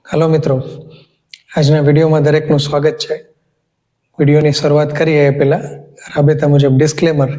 Hello मित्रों, આજના વિડીયોમાં દરેકનું સ્વાગત છે। વિડીયોની શરૂઆત કરીએ એ પહેલાં રાબેતા મુજબ ડિસ્ક્લેમર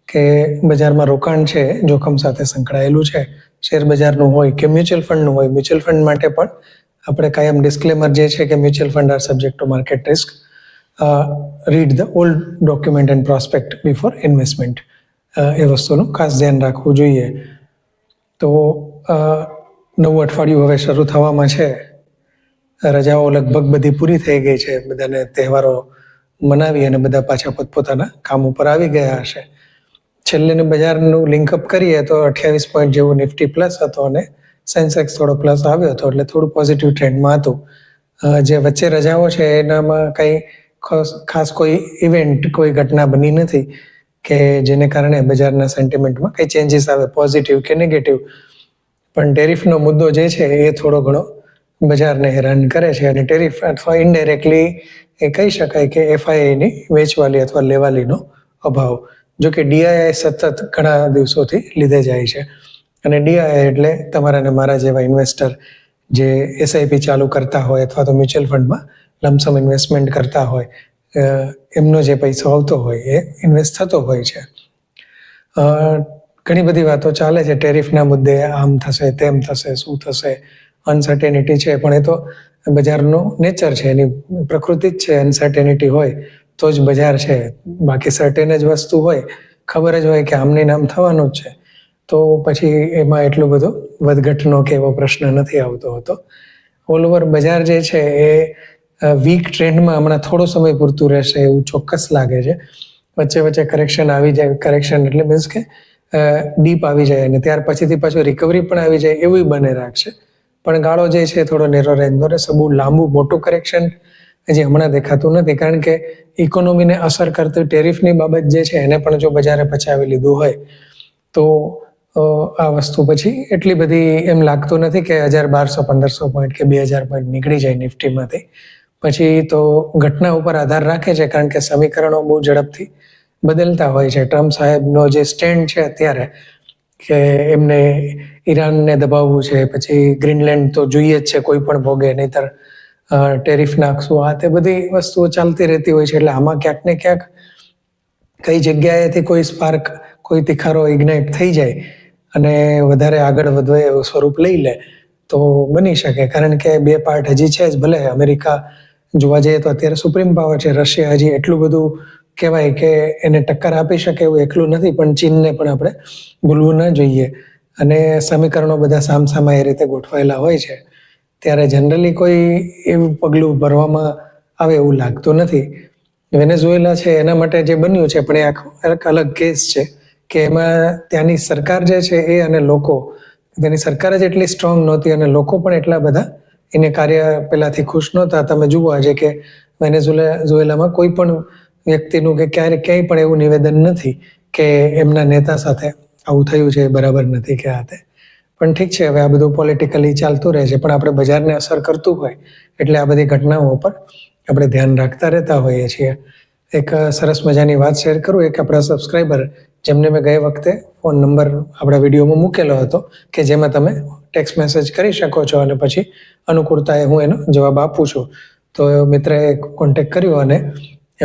કે બજારમાં રોકાણ છે જોખમ સાથે સંકળાયેલું છે। શેર બજારનું હોય કે મ્યુચ્યુઅલ ફંડનું હોય, મ્યુચ્યુઅલ ફંડ માટે પણ આપણે કાયમ ડિસ્ક્લેમર જે છે કે mutual fund are subject to market risk, read the old document and prospect before investment, એ વસ્તુનું ખાસ ધ્યાન રાખવું જોઈએ। તો નવું અઠવાડિયું હવે શરૂ થવામાં છે। રજાઓ લગભગ બધી પૂરી થઈ ગઈ છે, બધાને તહેવારો મનાવી અને બધા પાછા પોતપોતાના કામ ઉપર આવી ગયા હશે। છેલ્લેને બજારનું લિંકઅપ કરીએ તો 28 પોઈન્ટ જેવું નિફ્ટી પ્લસ હતો અને સેન્સેક્સ થોડો પ્લસ આવ્યો હતો, એટલે થોડું પોઝિટિવ ટ્રેન્ડમાં હતું। જે વચ્ચે રજાઓ છે એનામાં કંઈ ખાસ કોઈ ઇવેન્ટ, કોઈ ઘટના બની નથી કે જેને કારણે બજારના સેન્ટિમેન્ટમાં કંઈ ચેન્જીસ આવે, પોઝિટિવ કે નેગેટિવ। પણ ટેરિફનો મુદ્દો જે છે એ થોડો ઘણો બજારને હેરાન કરે છે અને ટેરિફ અથવા ઇનડાયરેક્ટલી એ કહી શકાય કે એફઆઈઆઈની વેચવાલી અથવા લેવાલીનો અભાવ। જો કે ડીઆઈઆઈ સતત ઘણા દિવસોથી લીધે જાય છે અને ડીઆઈઆઈ એટલે તમારા અને મારા જેવા ઇન્વેસ્ટર જે એસઆઈપી ચાલુ કરતા હોય અથવા તો મ્યુચ્યુઅલ ફંડમાં લમસમ ઇન્વેસ્ટમેન્ટ કરતા હોય, એમનો જે પૈસો આવતો હોય એ ઇન્વેસ્ટ થતો હોય છે। ઘણી બધી વાતો ચાલે છે ટેરિફના મુદ્દે, આમ થશે, તેમ થશે, શું થશે, અનસર્ટેનિટી છે, પણ એ તો બજારનું નેચર છે, એની પ્રકૃતિ જ છે। અનસર્ટેનિટી હોય તો જ બજાર છે, બાકી સર્ટેન જ વસ્તુ હોય, ખબર જ હોય કે આમને નામ થવાનું જ છે, તો પછી એમાં એટલું બધું વધઘટનો કે એવો પ્રશ્ન નથી આવતો હતો। ઓલ ઓવર બજાર જે છે એ વીક ટ્રેન્ડમાં હમણાં થોડો સમય પૂરતું રહેશે એવું ચોક્કસ લાગે છે। વચ્ચે વચ્ચે કરેક્શન આવી જાય, કરેક્શન એટલે મીન્સ કે ડીપ આવી જાય અને ત્યાર પછીથી પાછું રિકવરી પણ આવી જાય એવું બને રાખશે, પણ ગાળો જે છે થોડો નેરો રેન્જનો રહેશે। બહુ લાંબુ મોટું કરેક્શન હજી હમણાં દેખાતું નથી, કારણ કે ઇકોનોમીને અસર કરતી ટેરિફની બાબત જે છે એને પણ જો બજારે પચાવી લીધું હોય તો આ વસ્તુ પછી એટલી બધી એમ લાગતું નથી કે 1200-1500 પોઈન્ટ કે 2000 પોઈન્ટ નીકળી જાય નિફ્ટીમાંથી। પછી તો ઘટના ઉપર આધાર રાખે છે, કારણ કે સમીકરણો બહુ ઝડપથી બદલતા હોય છે। ટ્રમ્પ સાહેબનો જે સ્ટેન્ડ છે અત્યારે કે એમને ઈરાનને દબાવવું છે, પછી ગ્રીનલેન્ડ તો જોઈએ જ છે કોઈ પણ ભોગે, નહીતર ટેરિફ નાખશું, આ તે બધી વસ્તુઓ ચાલતી રહેતી હોય છે। એટલે આમાં ક્યાંક ને ક્યાંક કઈ જગ્યાએથી કોઈ સ્પાર્ક, કોઈ તિખારો ઇગ્નાઇટ થઈ જાય અને વધારે આગળ વધે એવું સ્વરૂપ લઈ લે તો બની શકે, કારણ કે બે પાર્ટ હજી છે જ। ભલે અમેરિકા જોવા જઈએ તો અત્યારે સુપ્રીમ પાવર છે, રશિયા હજી એટલું બધું કહેવાય કે એને ટક્કર આપી શકે એવું એકલું નથી, પણ ચીનને પણ આપણે ભૂલવું ન જોઈએ અને સમીકરણો બધા સામસામા એ રીતે ગોઠવાયેલા હોય છે, ત્યારે જનરલી કોઈ એવું પગલું ભરવામાં આવે એવું લાગતું નથી। વેનેઝુએલા છે એના માટે જે બન્યું છે, પણ એ એક અલગ કેસ છે કે એમાં ત્યાંની સરકાર જે છે એ અને લોકો, તેની સરકાર જ એટલી સ્ટ્રોંગ નહોતી અને લોકો પણ એટલા બધા એને કાર્ય પહેલાંથી ખુશ નહોતા। તમે જુઓ આજે કે વેનેઝુએલામાં કોઈ પણ વ્યક્તિનું કે ક્યાંય પણ એવું નિવેદન નથી કે એમના નેતા સાથે આવું થયું છે, બરાબર નથી કે આ તે। પણ ઠીક છે, હવે આ બધું પોલિટિકલી ચાલતું રહે છે, પણ આપણે બજારને અસર કરતું હોય એટલે આ બધી ઘટનાઓ પર આપણે ધ્યાન રાખતા રહેતા હોઈએ છીએ। એક સરસ મજાની વાત શેર કરું। એક આપણા સબસ્ક્રાઈબર, જેમને મેં ગઈ વખતે ફોન નંબર આપણા વિડીયોમાં મૂકેલો હતો કે જેમાં તમે ટેક્સ્ટ મેસેજ કરી શકો છો અને પછી અનુકૂળતાએ હું એનો જવાબ આપું છું, તો મિત્રએ કોન્ટેક્ટ કર્યો અને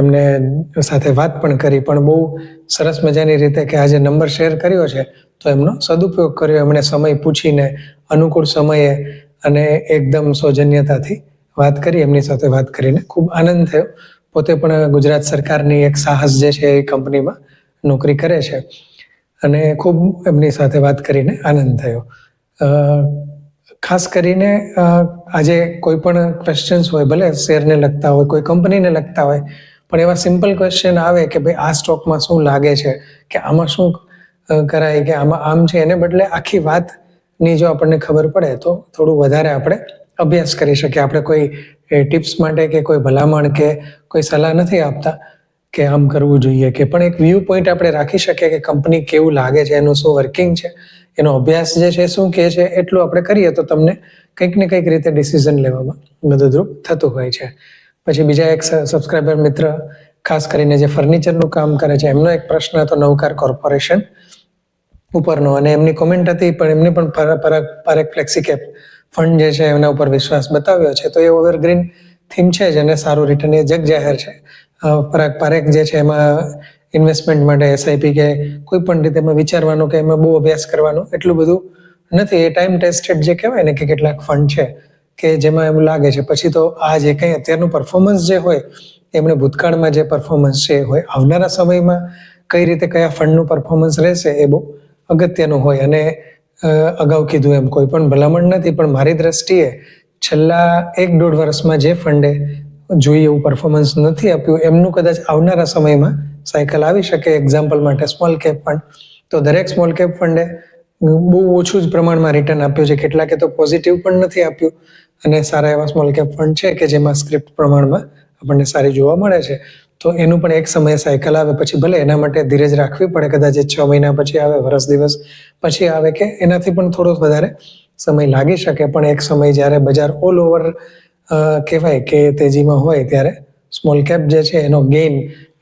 એમને સાથે વાત પણ કરી, પણ બહુ સરસ મજાની રીતે કે આજે નંબર શેર કર્યો છે તો એમનો સદુપયોગ કર્યો। એમણે સમય પૂછીને અનુકૂળ સમયે અને એકદમ સૌજન્યતાથી વાત કરી। એમની સાથે વાત કરીને ખૂબ આનંદ થયો। પોતે પણ ગુજરાત સરકારની એક સાહસ જે છે એ કંપનીમાં નોકરી કરે છે અને ખૂબ એમની સાથે વાત કરીને આનંદ થયો। ખાસ કરીને આજે કોઈ પણ ક્વેશ્ચન્સ હોય, ભલે શેરને લગતા હોય, કોઈ કંપનીને લગતા હોય, પણ એવા સિમ્પલ ક્વેશ્ચન આવે કે ભાઈ આ સ્ટોકમાં શું લાગે છે, કે આમાં શું કરાય, કે આમાં આમ છે, એને બદલે આખી વાતની જો આપણને ખબર પડે તો થોડું વધારે આપણે અભ્યાસ કરી શકીએ। આપણે કોઈ ટિપ્સ માટે કે કોઈ ભલામણ કે કોઈ સલાહ નથી આપતા કે આમ કરવું જોઈએ, કે પણ એક વ્યૂ પોઈન્ટ આપણે રાખી શકીએ કે કંપની કેવું લાગે છે, એનું શું વર્કિંગ છે, એનો અભ્યાસ જે છે શું કહે છે, એટલું આપણે કરીએ તો તમને કંઈક ને કંઈક રીતે ડિસિઝન લેવામાં મદદરૂપ થતું હોય છે। પછી બીજા એક સબસ્ક્રાઈબર મિત્ર, ખાસ કરીને જે ફર્નિચરનું કામ કરે છે, એમનો એક પ્રશ્ન હતો નવકાર કોર્પોરેશન ઉપરનો, અને એમની કોમેન્ટ હતી, પણ એમને પણ પારેખ ફ્લેક્સી કેપ ફંડ જે છે એના ઉપર વિશ્વાસ બતાવ્યો છે, તો એ એવરગ્રીન થીમ છે જ અને સારું રિટર્ન એ જગ જાહેર છે. પરાગ પારેખ જે છે એમાં ઇન્વેસ્ટમેન્ટ માટે એસઆઈપી કે કોઈ પણ રીતે એમાં વિચારવાનું કે એમાં બહુ અભ્યાસ કરવાનું એટલું બધું નથી. એ ટાઈમ ટેસ્ટેડ જે કહેવાય ને કે કેટલાક ફંડ છે કે જેમાં એવું લાગે છે. પછી તો આ જે કંઈ અત્યારનું પરફોર્મન્સ જે હોય એમણે ભૂતકાળમાં જે પરફોર્મન્સ છે એ હોય, આવનારા સમયમાં કઈ રીતે કયા ફંડનું પરફોર્મન્સ રહેશે એ બહુ અગત્યનું હોય. અને અગાઉ કીધું એમ કોઈ પણ ભલામણ નથી, પણ મારી દ્રષ્ટિએ છેલ્લા 1-1.5 વર્ષમાં જે ફંડે જોઈએ એવું પરફોર્મન્સ નથી આપ્યું એમનું કદાચ આવનારા સમયમાં સાયકલ આવી શકે. એક્ઝામ્પલ માટે સ્મોલ કેપ ફંડ, તો દરેક સ્મોલ કેપ ફંડે બહુ ઓછું જ પ્રમાણમાં રિટર્ન આપ્યું છે. કેટલાકે તો પોઝિટિવ પણ નથી આપ્યું. અને સારા એવા સ્મોલ કેપ ફંડ છે કે જેમાં સ્ક્રિપ્ટ પ્રમાણમાં આપણને સારી જોવા મળે છે. તો એનું પણ એક સમયે સાયકલ આવે પછી ભલે એના માટે ધીરજ રાખવી પડે, કદાચ 6 મહિના પછી આવે, વર્ષ દિવસ પછી આવે કે એનાથી પણ થોડો વધારે સમય લાગી શકે. પણ એક સમય જ્યારે બજાર ઓલ ઓવર કહેવાય કે તેજીમાં હોય ત્યારે સ્મોલ કેપ જે છે એનો ગેઇન,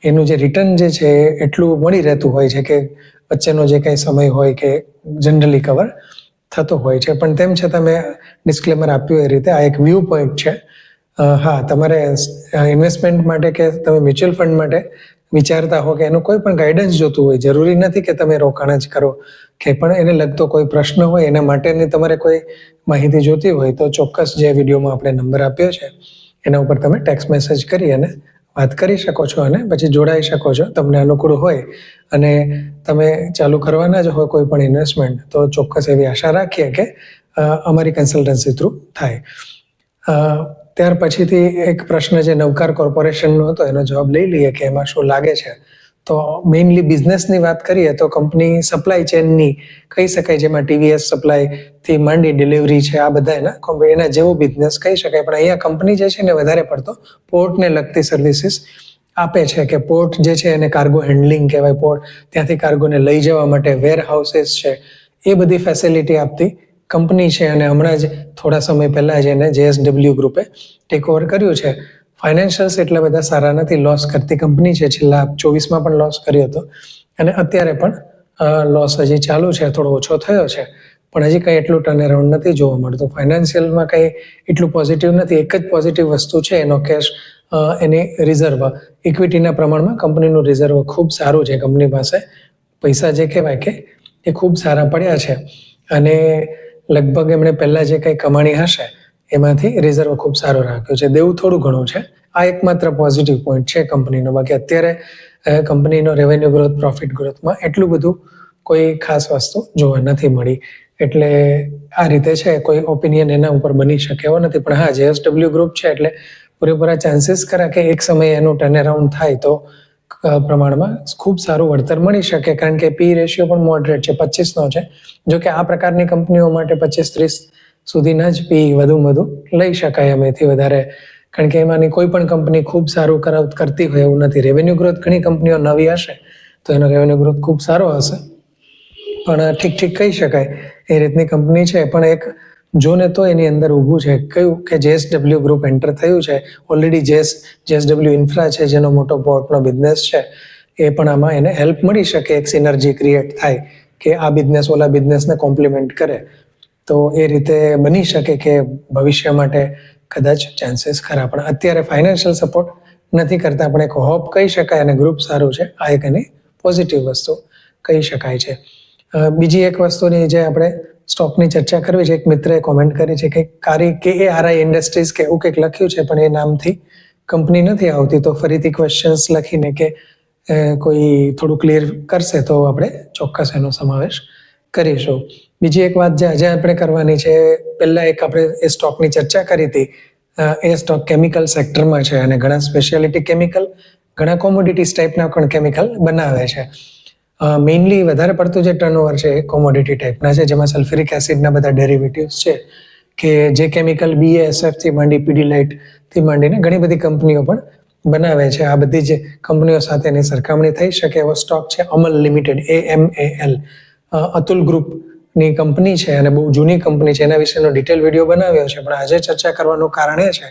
એનું જે રિટર્ન જે છે એટલું મળી રહેતું હોય છે કે વચ્ચેનો જે કંઈ સમય હોય કે જનરલી કવર થતો હોય છે. પણ તેમ છતાં મેં ડિસ્ક્લેમર આપ્યું એ રીતે આ એક વ્યૂ પોઈન્ટ છે. હા, તમારે ઇન્વેસ્ટમેન્ટ માટે કે તમે મ્યુચ્યુઅલ ફંડ માટે વિચારતા હો કે એનું કોઈ પણ ગાઈડન્સ જોતું હોય, જરૂરી નથી કે તમે રોકાણ જ કરો કે પણ એને લગતો કોઈ પ્રશ્ન હોય એના માટેની તમારે કોઈ માહિતી જોતી હોય તો ચોક્કસ જે વિડીયોમાં આપણે નંબર આપ્યો છે એના ઉપર તમે ટેક્સ્ટ મેસેજ કરી અને વાત કરી શકો છો અને પછી જોડાઈ શકો છો. તમને અનુકૂળ હોય અને તમે ચાલુ કરવાના જ હોય કોઈ પણ ઇન્વેસ્ટમેન્ટ તો ચોક્કસ એવી આશા રાખીએ કે અમારી કન્સલ્ટન્સી થ્રુ થાય. ત્યાર પછીથી એક પ્રશ્ન જે નવકાર કોર્પોરેશનનો હતો એનો જવાબ લઈ લઈએ કે એમાં શું લાગે છે. તો મેઇનલી બિઝનેસની વાત કરીએ તો કંપની સપ્લાય ચેનની કહી શકાય, જેમાં ટીવીએસ સપ્લાયથી માંડી ડિલિવરી છે, આ બધા એના જેવો બિઝનેસ કહી શકાય. પણ અહીંયા કંપની જે છે ને વધારે પડતો પોર્ટને લગતી સર્વિસીસ આપે છે કે પોર્ટ જે છે એને કાર્ગો હેન્ડલિંગ કહેવાય. પોર્ટ ત્યાંથી કાર્ગોને લઈ જવા માટે વેર હાઉસીસ છે, એ બધી ફેસિલિટી આપતી કંપની છે. અને હમણાં જ થોડા સમય પહેલાં જ એને JSW ગ્રુપે ટેક ઓવર કર્યું છે. ફાઇનાન્શિયલ્સ એટલા બધા સારા નથી, લોસ કરતી કંપની છે. છેલ્લા 24માં પણ લોસ કર્યો હતો અને અત્યારે પણ લોસ હજી ચાલુ છે, થોડો ઓછો થયો છે પણ હજી કંઈ એટલું ટર્નઅરાઉન્ડ નથી જોવા મળતું. ફાઇનાન્શિયલમાં કંઈ એટલું પોઝિટિવ નથી. એક જ પોઝિટિવ વસ્તુ છે એનો કેશ, એની રિઝર્વ, ઇક્વિટીના પ્રમાણમાં કંપનીનું રિઝર્વ ખૂબ સારું છે. કંપની પાસે પૈસા જે કહેવાય કે એ ખૂબ સારા પડ્યા છે અને લગભગ એમણે પહેલાં જે કંઈ કમાણી હશે એમાંથી રિઝર્વ ખૂબ સારો રાખ્યો છે. દેવું થોડું ઘણું છે. આ એકમાત્ર પોઝિટિવ પોઈન્ટ છે કંપનીનો. બાકી અત્યારે કંપનીનો રેવન્યુ ગ્રોથ, પ્રોફિટ ગ્રોથમાં એટલું બધું કોઈ ખાસ વસ્તુ જોવા નથી મળી. એટલે આ રીતે છે, કોઈ ઓપિનિયન એના ઉપર બની શકે એવો નથી. પણ હા, JSW ગ્રુપ છે એટલે પૂરેપૂરા ચાન્સીસ ખરા કે એક સમયે એનું ટર્નઅરાઉન્ડ થાય તો પ્રમાણમાં ખૂબ સારું વળતર મળી શકે. કારણ કે પી રેશિયો પણ મોડરેટ છે, 25નો છે. જો કે આ પ્રકારની કંપનીઓ માટે 25-30 સુધીના જ પી વધુ લઈ શકાય એમાંથી વધારે. કારણ કે એમાંની કોઈ પણ કંપની ખૂબ સારું કરતી હોય એવું નથી. રેવન્યુ ગ્રોથ ઘણી કંપનીઓ નવી હશે તો એનો રેવન્યુ ગ્રોથ ખૂબ સારો હશે, પણ ઠીક કહી શકાય એ રીતની કંપની છે. પણ એક જોને તો એની અંદર ઊભું છે કયું કે JSW ગ્રુપ એન્ટર થયું છે ઓલરેડી. JSW ઇન્ફ્રા છે જેનો મોટો પોર્ટનો બિઝનેસ છે, એ પણ આમાં એને હેલ્પ મળી શકે. એક સિનર્જી ક્રિએટ થાય કે આ બિઝનેસ ઓલા બિઝનેસને કોમ્પ્લિમેન્ટ કરે તો એ રીતે બની શકે કે ભવિષ્ય માટે કદાચ ચાન્સીસ ખરા. પણ અત્યારે ફાઇનાન્શિયલ સપોર્ટ નથી કરતા, પણ એક હોપ કહી શકાય અને ગ્રુપ સારું છે. આ એક એની પોઝિટિવ વસ્તુ કહી શકાય છે. બીજી એક વસ્તુની જે આપણે સ્ટોકની ચર્ચા કરવી છે, એક મિત્રએ કોમેન્ટ કરી છે કે KARI ઇન્ડસ્ટ્રીઝ કે એવું કંઈક લખ્યું છે પણ એ નામથી કંપની નથી આવતી. તો ફરીથી ક્વેશ્ચન્સ લખીને કે કોઈ થોડું ક્લિયર કરશે તો આપણે ચોક્કસ એનો સમાવેશ કરીશું. બીજી એક વાત જે આજે આપણે કરવાની છે, પહેલાં એક આપણે એ સ્ટોકની ચર્ચા કરી હતી. એ સ્ટોક કેમિકલ સેક્ટરમાં છે અને ઘણા સ્પેશિયાલિટી કેમિકલ, ઘણા કોમોડિટીઝ ટાઈપના પણ કેમિકલ બનાવે છે. મેઇનલી વધારે પડતું જે ટર્નઓવર છે એ કોમોડિટી ટાઈપના છે, જેમાં સલ્ફ્યુરિક એસિડના બધા ડેરિવેટિવ્સ છે કે જે કેમિકલ BASFથી માંડી પીડીલાઇટથી માંડીને ઘણી બધી કંપનીઓ પણ બનાવે છે. આ બધી જ કંપનીઓ સાથેની સરખામણી થઈ શકે એવો સ્ટોક છે અમલ લિમિટેડ, AMAL. અતુલ ગ્રુપની કંપની છે અને બહુ જૂની કંપની છે. એના વિશેનો ડિટેલ વિડીયો બનાવ્યો છે. પણ આજે ચર્ચા કરવાનું કારણ એ છે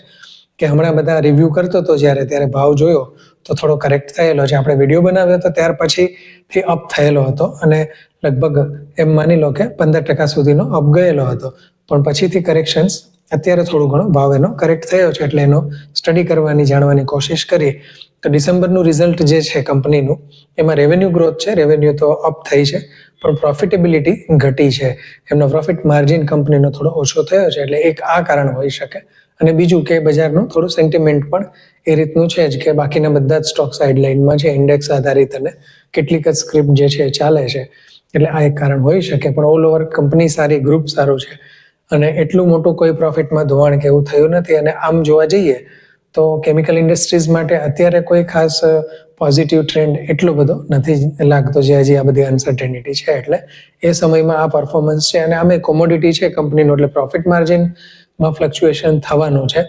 કે હમણાં બધા રિવ્યૂ કરતો હતો ત્યારે ભાવ જોયો તો થોડો કરેક્ટ થયેલો છે. આપણે વિડીયો બનાવ્યો હતો ત્યાર પછીથી અપ થયેલો હતો અને લગભગ એમ માની લો કે 15% સુધીનો અપ ગયેલો હતો. પણ પછીથી કરેક્શન્સ અત્યારે થોડું ઘણો ભાવ એનો કરેક્ટ થયો છે, એટલે એનો સ્ટડી કરવાની જાણવાની કોશિશ કરી તો ડિસેમ્બરનું રિઝલ્ટ જે છે કંપનીનું, એમાં રેવન્યુ ગ્રોથ છે, રેવન્યુ તો અપ થઈ છે, પણ પ્રોફિટેબિલિટી ઘટી છે. એમનો પ્રોફિટ માર્જિન કંપનીનો થોડો ઓછો થયો છે, એટલે એક આ કારણ હોઈ શકે. અને બીજું કે બજારનું થોડું સેન્ટિમેન્ટ પણ એ રીતનું છે જ કે બાકીના બધા જ સ્ટોક સાઇડલાઇનમાં છે, ઇન્ડેક્સ આધારિત અને કેટલીક જ સ્ક્રિપ્ટ જે છે ચાલે છે, એટલે આ એક કારણ હોઈ શકે. પણ ઓલ ઓવર કંપની સારી, ગ્રુપ સારું છે અને એટલું મોટું કોઈ પ્રોફિટમાં ધોવાણ કે એવું થયું નથી. અને આમ જોવા જઈએ તો કેમિકલ ઇન્ડસ્ટ્રીઝ માટે અત્યારે કોઈ ખાસ પોઝિટિવ ટ્રેન્ડ એટલો બધો નથી લાગતો, જે હજી આ બધી અનસર્ટેનિટી છે, એટલે એ સમયમાં આ પરફોર્મન્સ છે. અને આમે કોમોડિટી છે કંપનીનો, એટલે પ્રોફિટ માર્જિનમાં ફ્લક્ચ્યુએશન થવાનું છે.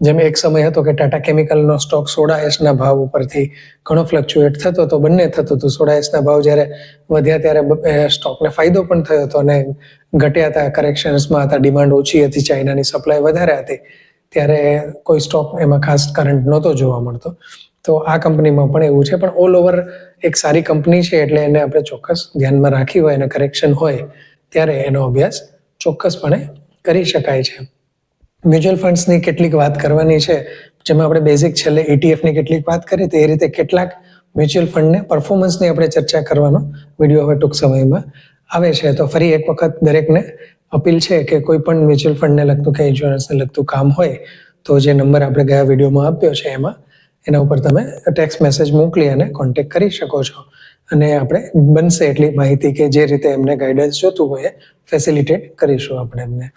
જેમ એક સમય હતો કે ટાટા કેમિકલનો સ્ટોક સોડા એશના ભાવ ઉપરથી ઘણો ફ્લક્ચ્યુએટ થતો હતો, બંને થતું હતું. સોડા એશના ભાવ જ્યારે વધ્યા ત્યારે સ્ટોકને ફાયદો પણ થયો હતો અને ઘટ્યા હતા, કરેક્શન્સમાં હતા, ડિમાન્ડ ઓછી હતી, ચાઇનાની સપ્લાય વધારે હતી, ત્યારે કોઈ સ્ટોક એમાં ખાસ કરંટ નહોતો જોવા મળતો. તો આ કંપનીમાં પણ એવું છે. પણ ઓલ ઓવર એક સારી કંપની છે, એટલે એને આપણે ચોક્કસ ધ્યાનમાં રાખી હોય અને કરેક્શન હોય ત્યારે એનો અભ્યાસ ચોક્કસપણે કરી શકાય છે. મ્યુચ્યુઅલ ફંડ્સની કેટલીક વાત કરવાની છે, જેમાં આપણે બેઝિક છેલ્લે ETF-ની કેટલીક વાત કરી, તો એ રીતે કેટલાક મ્યુચ્યુઅલ ફંડને પરફોર્મન્સની આપણે ચર્ચા કરવાનો વિડીયો હવે ટૂંક સમયમાં આવે છે. તો ફરી એક વખત દરેકને અપીલ છે કે કોઈ પણ મ્યુચ્યુઅલ ફંડને લગતું કે ઇન્સ્યોરન્સને લગતું કામ હોય તો જે નંબર આપણે ગયા વિડીયોમાં આપ્યો છે એના ઉપર તમે ટેક્સ્ટ મેસેજ મોકલી અને કોન્ટેક્ટ કરી શકો છો. અને આપણે બનશે એટલી માહિતી કે જે રીતે એમને ગાઈડન્સ જોતું હોય એ ફેસિલિટેટ કરીશું આપણે એમને.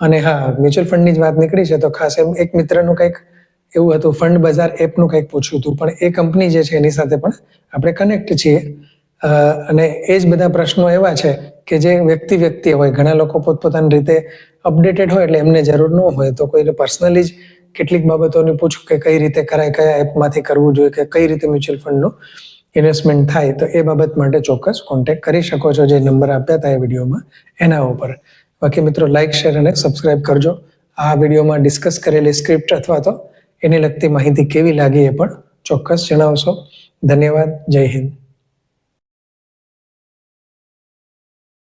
અને હા, મ્યુચ્યુઅલ ફંડની જ વાત નીકળી છે તો ખાસ એમ એક મિત્રનું કંઈક એવું હતું, ફંડ બજાર એપનું કંઈક પૂછ્યું હતું, પણ એ કંપની જે છે એની સાથે પણ આપણે કનેક્ટ છીએ. અને એ જ બધા પ્રશ્નો એવા છે કે જે વ્યક્તિ હોય, ઘણા લોકો પોતપોતાની રીતે અપડેટેડ હોય એટલે એમને જરૂર ન હોય, તો કોઈને પર્સનલી જ કેટલીક બાબતોની પૂછું કે કઈ રીતે કરાય, કયા એપમાંથી કરવું જોઈએ, કે કઈ રીતે મ્યુચ્યુઅલ ફંડનું ઇન્વેસ્ટમેન્ટ થાય, તો એ બાબત માટે ચોક્કસ કોન્ટેક્ટ કરી શકો છો, જે નંબર આપ્યા હતા એ વિડીયોમાં એના ઉપર. બાકી મિત્રો, લાઇક, શેર અને સબસ્ક્રાઇબ કરજો. આ વિડીયોમાં ડિસ્કસ કરેલી સ્ક્રિપ્ટ અથવા તો એને લગતી માહિતી કેવી લાગી એ પણ ચોક્કસ જણાવશો. ધન્યવાદ. જય હિન્દ.